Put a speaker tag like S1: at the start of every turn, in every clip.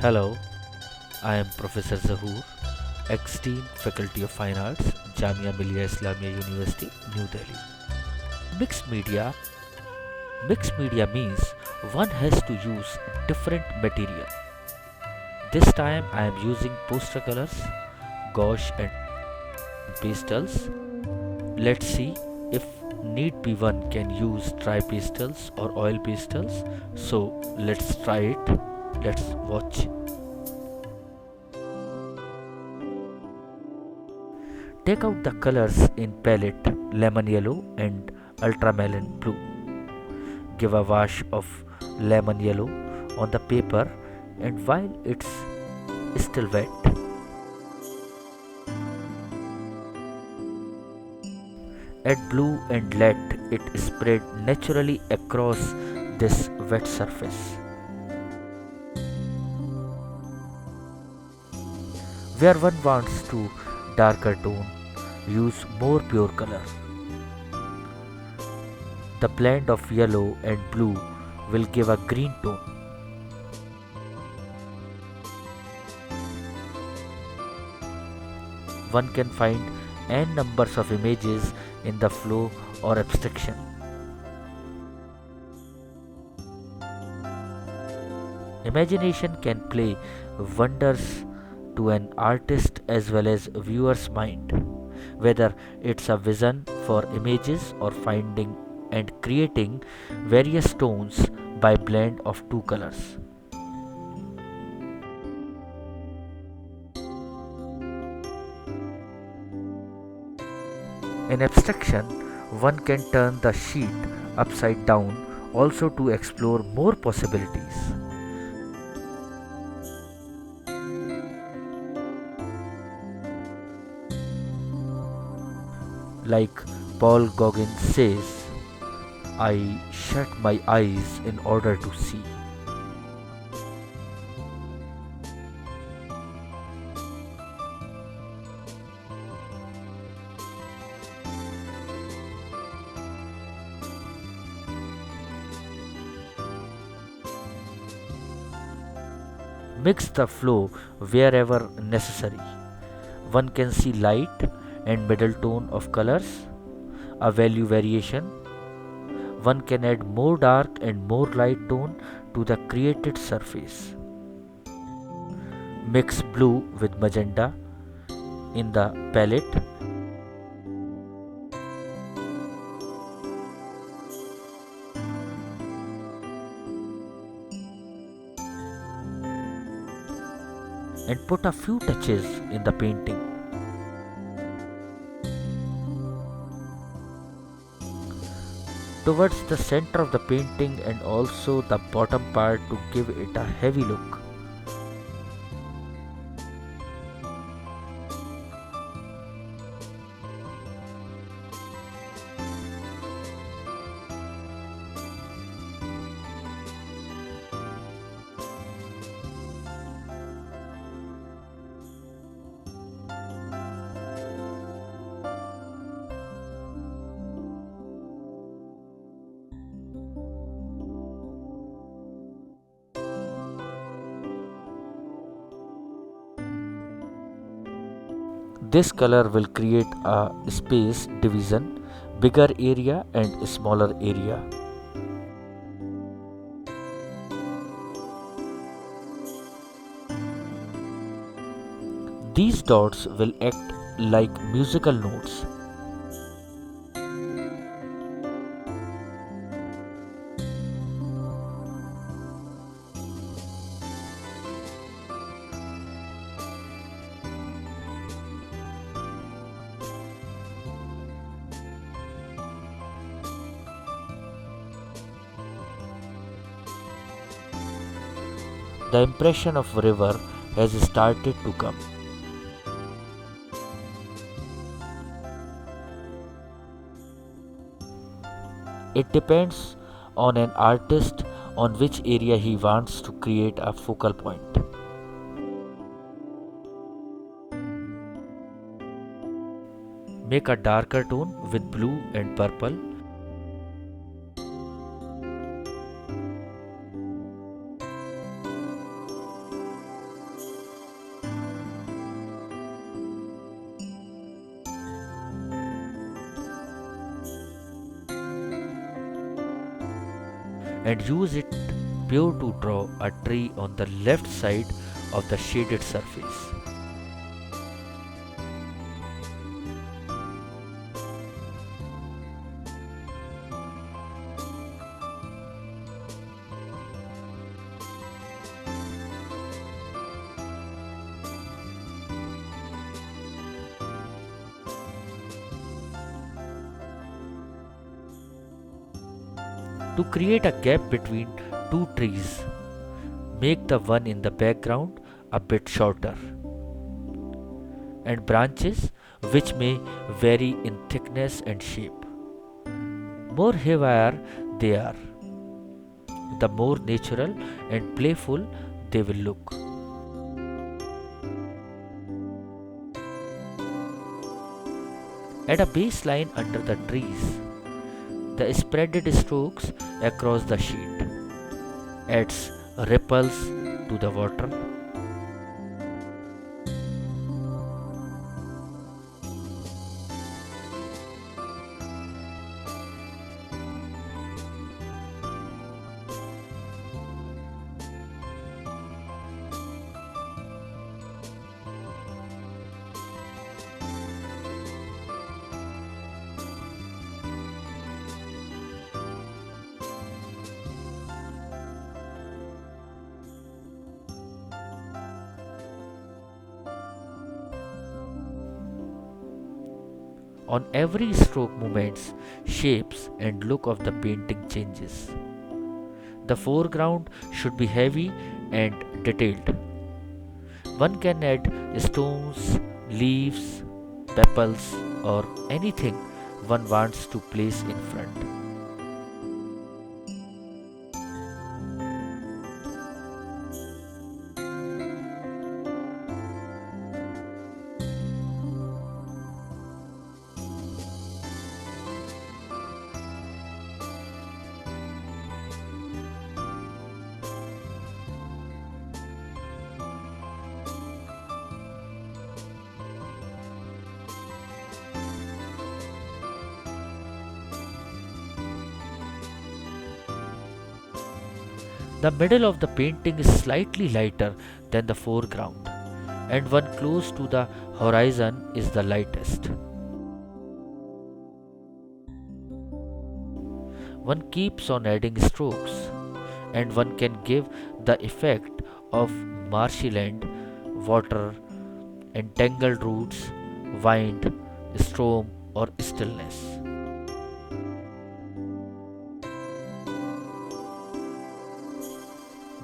S1: Hello, I am Professor Zahoor, ex-Dean Faculty of Fine Arts, Jamia Millia Islamia University, New Delhi. Mixed media. Mixed media means one has to use different material. This time I am using poster colors, gouache and pastels. Let's see if need be one can use dry pastels or oil pastels. So let's try it. Let's watch. Take out the colors in palette lemon yellow and ultramarine blue. Give a wash of lemon yellow on the paper and while it's still wet, add blue and let it spread naturally across this wet surface. Where one wants to darker tone, use more pure color. The blend of yellow and blue will give a green tone. One can find n numbers of images in the flow or abstraction. Imagination can play wonders to an artist as well as viewer's mind, whether it's a vision for images or finding and creating various tones by blend of two colors. In abstraction, one can turn the sheet upside down also to explore more possibilities. Like Paul Gauguin says, I shut my eyes in order to see. Mix the flow wherever necessary. One can see light and middle tone of colors, a value variation. One can add more dark and more light tone to the created surface. Mix blue with magenta in the palette. And put a few touches in the painting. Towards the center of the painting and also the bottom part to give it a heavy look. This color will create a space division, bigger area and smaller area. These dots will act like musical notes. The impression of river has started to come. It depends on an artist on which area he wants to create a focal point. Make a darker tone with blue and purple. and use it pure to draw a tree on the left side of the shaded surface. To create a gap between two trees, make the one in the background a bit shorter, and branches which may vary in thickness and shape. More heavier they are, the more natural and playful they will look. Add a baseline under the trees. The spreaded strokes across the sheet adds ripples to the water. On every stroke movements, shapes and look of the painting changes. The foreground should be heavy and detailed. One can add stones, leaves, pebbles or anything one wants to place in front. The middle of the painting is slightly lighter than the foreground, and one close to the horizon is the lightest. One keeps on adding strokes, and one can give the effect of marshy land, water, entangled roots, wind, storm, or stillness.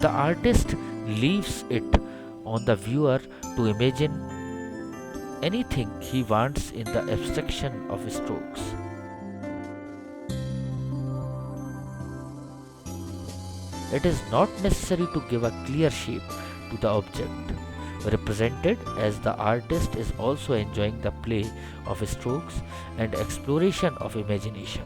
S1: The artist leaves it on the viewer to imagine anything he wants in the abstraction of strokes. It is not necessary to give a clear shape to the object represented, as the artist is also enjoying the play of strokes and exploration of imagination.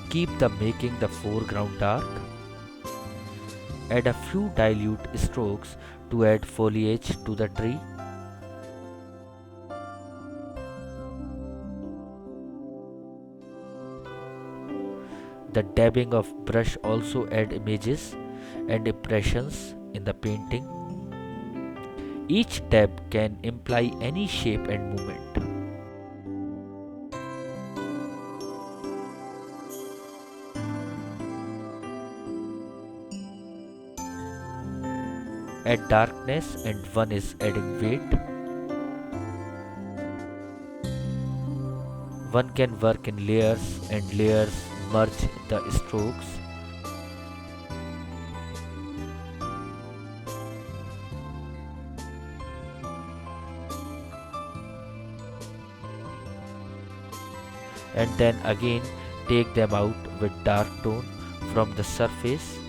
S1: Keep the making the foreground dark. Add a few dilute strokes to add foliage to the tree. The dabbing of brush also add images and impressions in the painting. Each dab can imply any shape and movement. Add darkness and one is adding weight. One can work in layers and layers merge the strokes. And then again take them out with dark tone from the surface.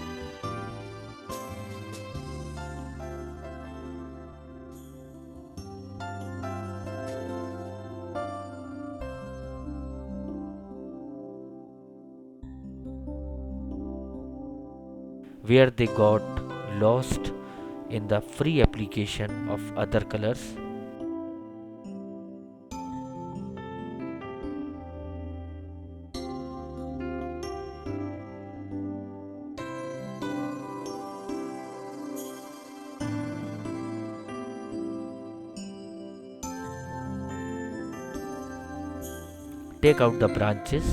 S1: Where they got lost in the free application of other colors. Take out the branches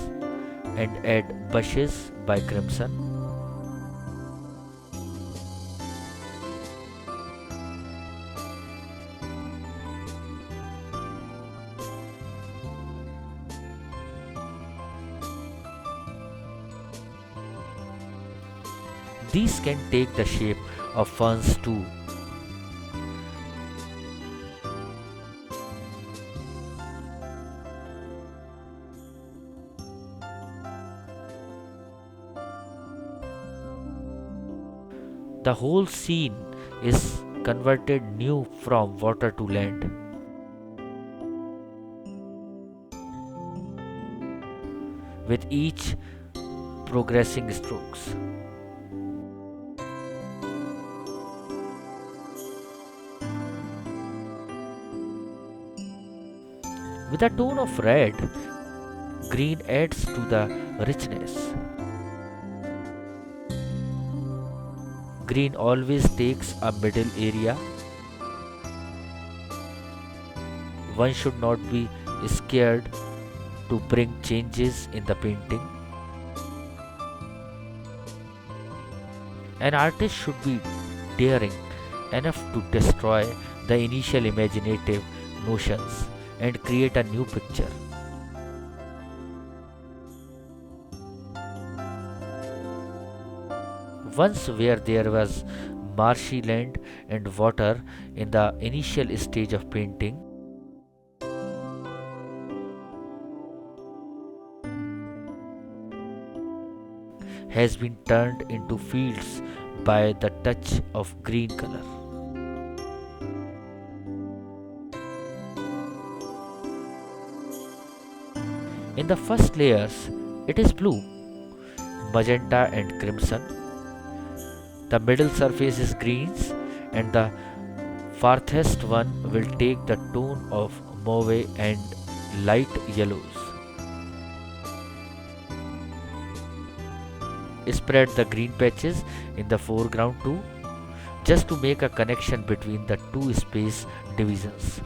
S1: and add bushes by crimson. These can take the shape of ferns too. The whole scene is converted new from water to land. With each progressing strokes. With a tone of red, green adds to the richness. Green always takes a middle area. One should not be scared to bring changes in the painting. An artist should be daring enough to destroy the initial imaginative notions and create a new picture. Once, where there was marshy land and water in the initial stage of painting, has been turned into fields by the touch of green color. In the first layers, it is blue, magenta, and crimson. The middle surface is greens, and the farthest one will take the tone of mauve and light yellows. Spread the green patches in the foreground too, just to make a connection between the two space divisions.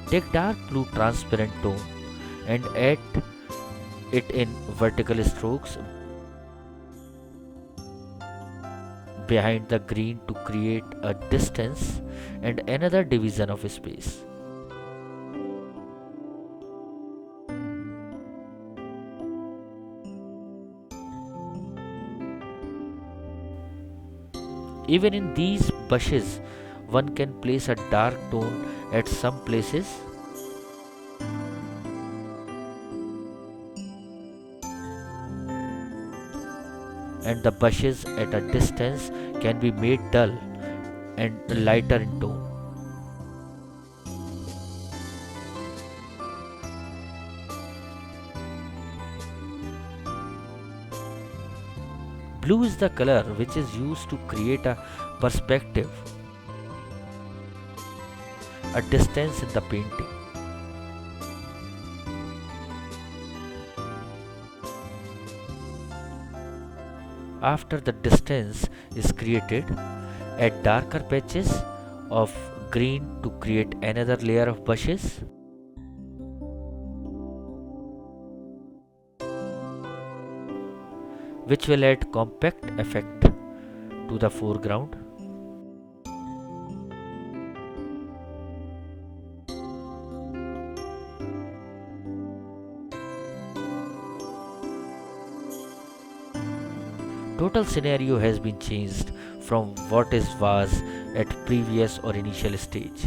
S1: Take dark blue transparent tone and add it in vertical strokes behind the green to create a distance and another division of space. Even in these bushes, one can place a dark tone at some places and the bushes at a distance can be made dull and lighter in tone. Blue is the color which is used to create a perspective, a distance in the painting. After the distance is created, add darker patches of green to create another layer of bushes. Which will add compact effect to the foreground. Total scenario has been changed from what is was at previous or initial stage.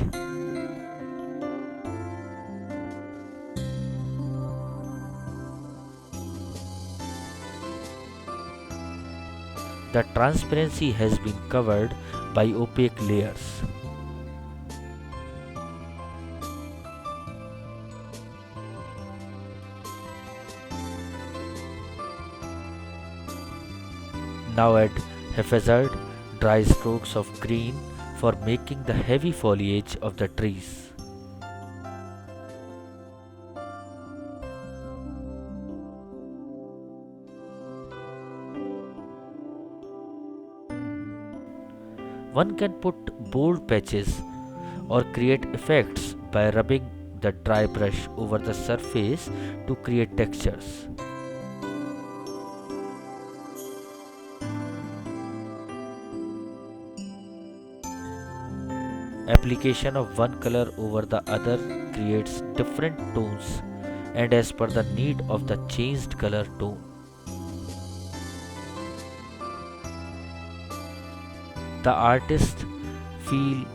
S1: The transparency has been covered by opaque layers. Now add haphazard dry strokes of green for making the heavy foliage of the trees. One can put bold patches or create effects by rubbing the dry brush over the surface to create textures. Application of one color over the other creates different tones and as per the need of the changed color tone. The artist feel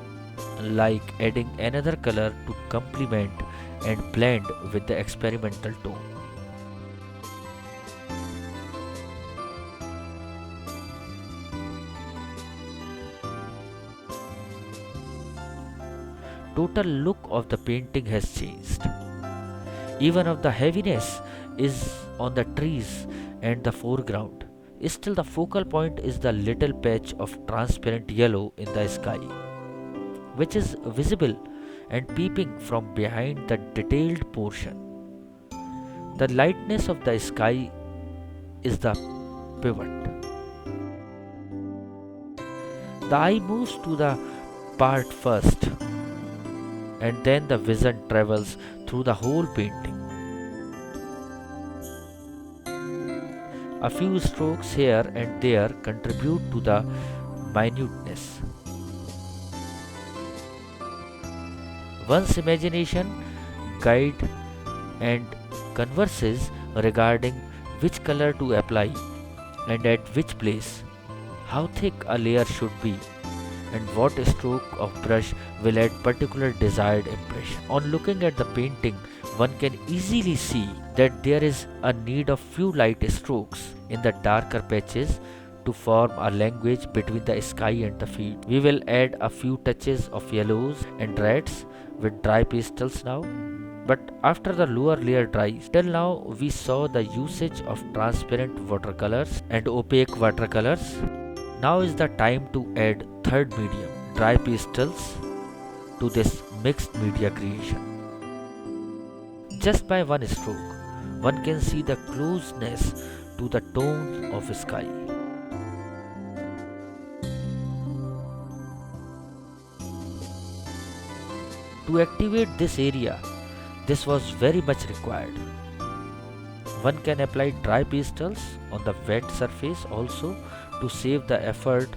S1: like adding another color to complement and blend with the experimental tone. Total look of the painting has changed. Even if the heaviness is on the trees and the foreground, still the focal point is the little patch of transparent yellow in the sky, which is visible and peeping from behind the detailed portion. The lightness of the sky is the pivot. The eye moves to the part first, and then the vision travels through the whole painting. A few strokes here and there contribute to the minuteness. One's imagination guide and converses regarding which color to apply and at which place, how thick a layer should be, and what stroke of brush will add particular desired impression. On looking at the painting, one can easily see that there is a need of few light strokes in the darker patches to form a language between the sky and the field. We will add a few touches of yellows and reds with dry pastels now. But after the lower layer dries, till now we saw the usage of transparent watercolors and opaque watercolors. Now is the time to add third medium, dry pastels, to this mixed media creation. Just by one stroke, one can see the closeness to the tones of sky. To activate this area, this was very much required. One can apply dry pastels on the wet surface also to save the effort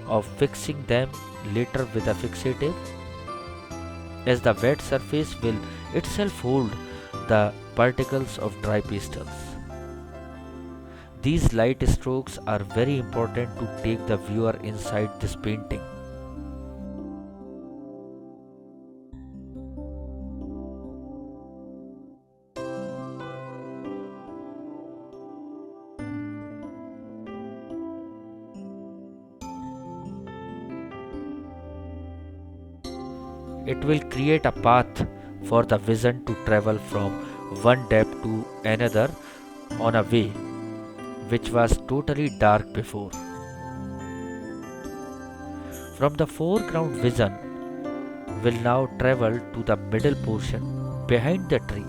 S1: of fixing them later with a fixative, as the wet surface will itself hold the particles of dry pastels. These light strokes are very important to take the viewer inside this painting. It will create a path for the vision to travel from one depth to another on a way which was totally dark before. From the foreground, vision will now travel to the middle portion behind the tree.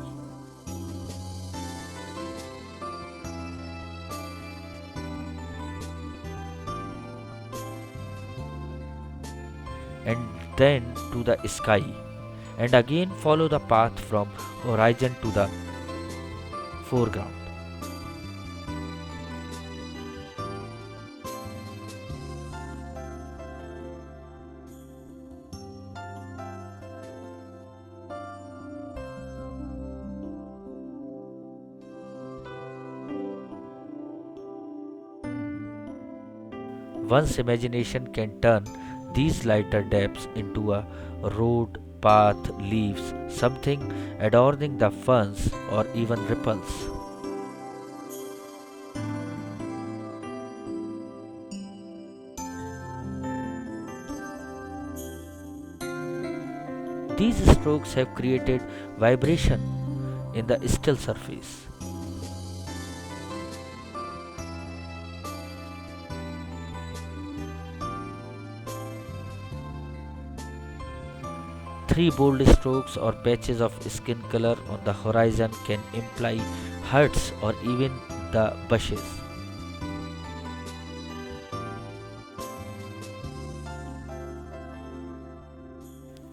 S1: And then to the sky, and again follow the path from horizon to the foreground. One's imagination can turn these lighter depths into a road, path, leaves, something adorning the ferns or even ripples. These strokes have created vibration in the still surface. Three bold strokes or patches of skin color on the horizon can imply huts or even the bushes.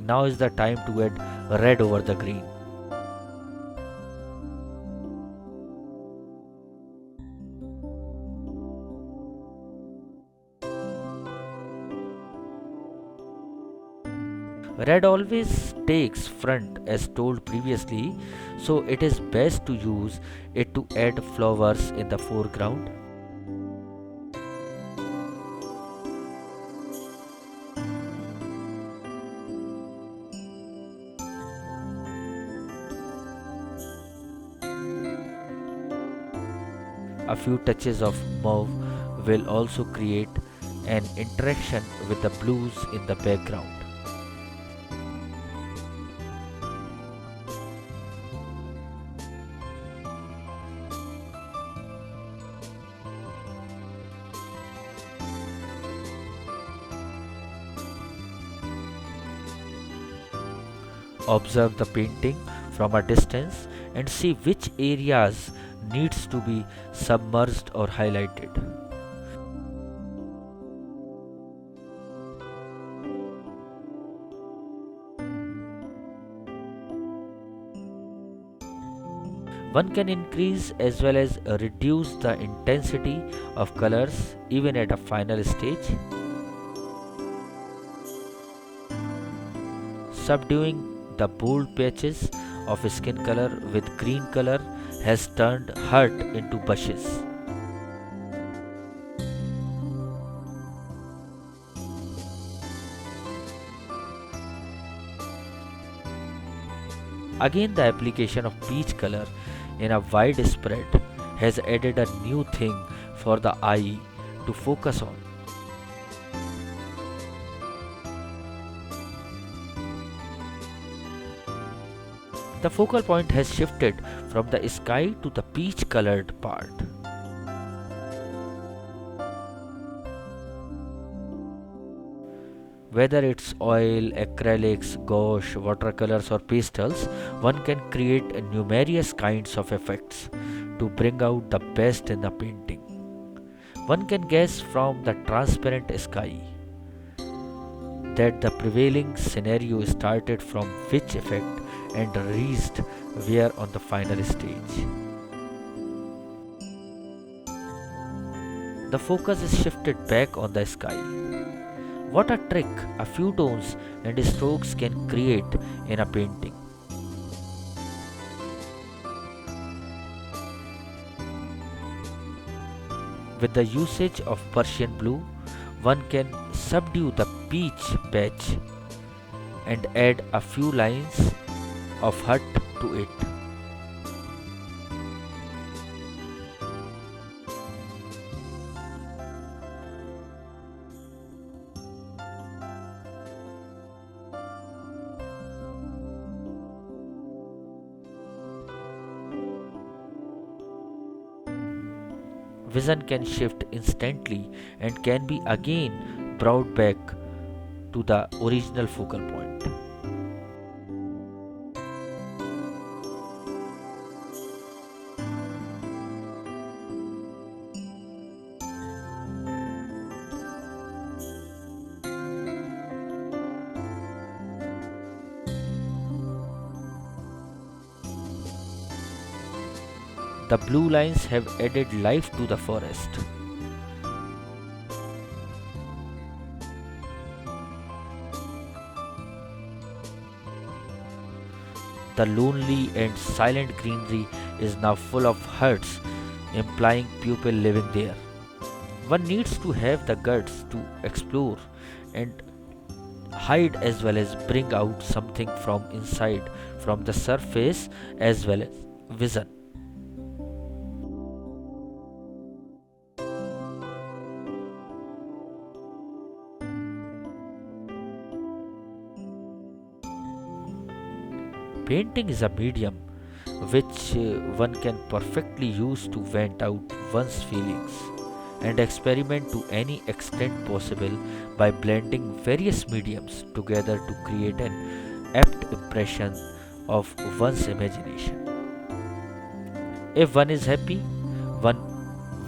S1: Now is the time to add red over the green. Red always takes front as told previously, so it is best to use it to add flowers in the foreground. A few touches of mauve will also create an interaction with the blues in the background. Observe the painting from a distance and see which areas needs to be submerged or highlighted. One can increase as well as reduce the intensity of colors even at a final stage. Subduing the bold patches of skin color with green color has turned hurt into bushes. Again, the application of peach color in a wide spread has added a new thing for the eye to focus on. The focal point has shifted from the sky to the peach colored part. Whether it's oil, acrylics, gouache, watercolors, or pastels, one can create numerous kinds of effects to bring out the best in the painting. One can guess from the transparent sky that the prevailing scenario started from which effect and reached where on the final stage. The focus is shifted back on the sky. What a trick a few tones and strokes can create in a painting. With the usage of Persian blue, one can subdue the peach patch and add a few lines of hut to it. Vision can shift instantly and can be again brought back to the original focal point. The blue lines have added life to the forest. The lonely and silent greenery is now full of huts, implying people living there. One needs to have the guts to explore and hide as well as bring out something from inside, from the surface as well as vision. Painting is a medium which one can perfectly use to vent out one's feelings and experiment to any extent possible by blending various mediums together to create an apt impression of one's imagination. If one is happy, one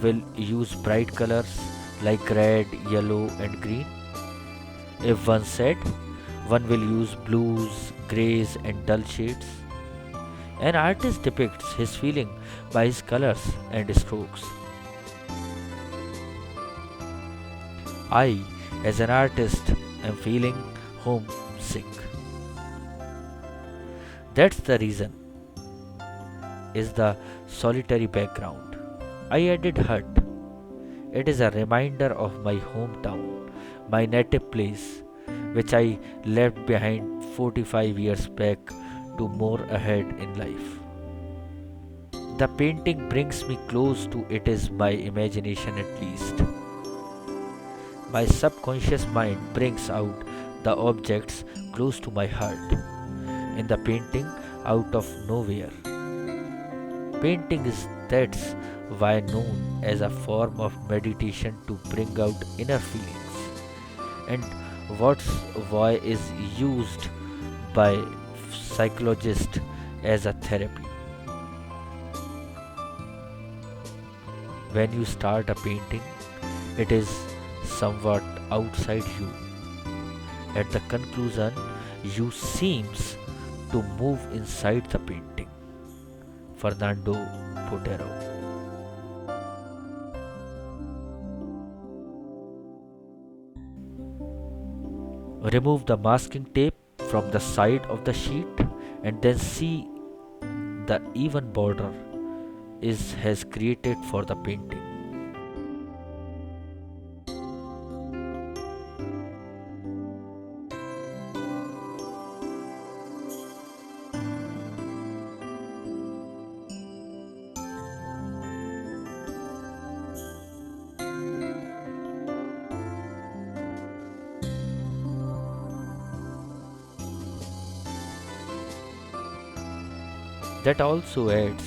S1: will use bright colors like red, yellow, and green. If one sad, one will use blues, greys, and dull shades. An artist depicts his feeling by his colors and strokes. I, as an artist, am feeling homesick. That's the reason is the solitary background. I added hut. It is a reminder of my hometown, my native place, which I left behind 45 years back to more ahead in life. The painting brings me close to it is my imagination at least. My subconscious mind brings out the objects close to my heart. In the painting, out of nowhere. Painting is that's why known as a form of meditation to bring out inner feelings. And what's why is used by psychologists as a therapy. When you start a painting, it is somewhat outside you. At the conclusion, you seems to move inside the painting. Fernando Potero. Remove the masking tape from the side of the sheet and then see the even border is has created for the painting. That also adds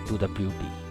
S1: to the beauty.